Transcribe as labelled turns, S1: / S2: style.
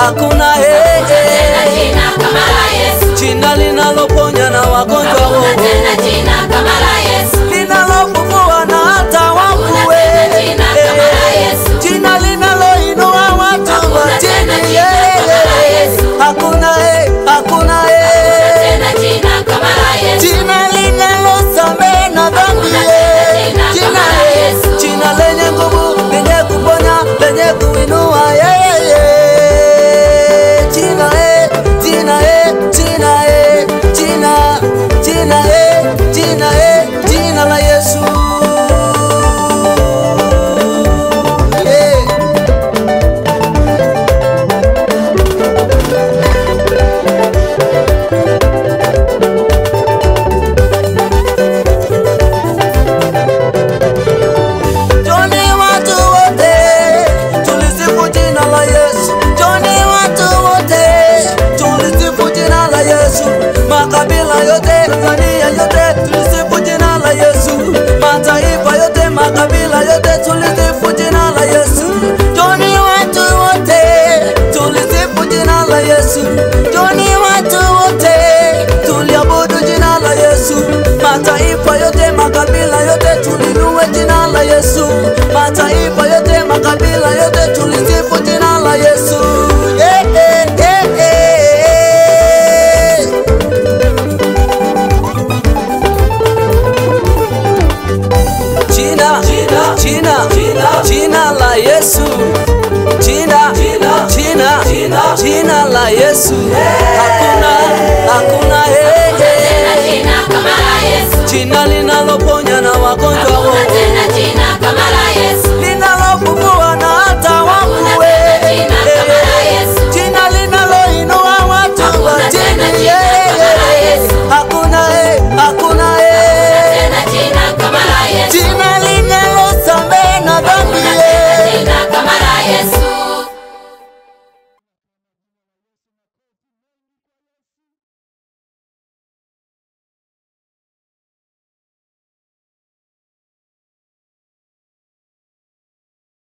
S1: hakuna
S2: tena jina kama la Yesu.
S1: jina linaloponya na wagonjwa
S2: Hakuna tena jina kama la Yesu.
S1: linalofufua na hata wafu.
S2: Hakuna jina kama la Yesu.
S1: Jina linaloinua watu
S2: Hakuna tena
S1: watini.
S2: jina kama la Yesu.
S1: Hakuna hakuna
S2: tena jina kama la Yesu.
S1: jina linalosamehe na dhambi. Jina lenye nguvu, lenye kuponya, lenye kuinua. Jina jina jina jina jina jina la Yesu. Makabila yote, Tanzania yote, tulisifu jina la Yesu. Mataifa yote, makabila yote, tulisifu jina la Yesu. Joni watu wote, tulisifu jina la Yesu. Joni watu wote, tuliabudu jina la Yesu. Mataifa yote, makabila yote, tulinue jina la Yesu. Mataifa yote, makabila yote, tulisifu jina la Yesu. Jina la Yesu. Jina la Yesu. Hakuna
S2: tena jina kama la Yesu.
S1: jina linaloponya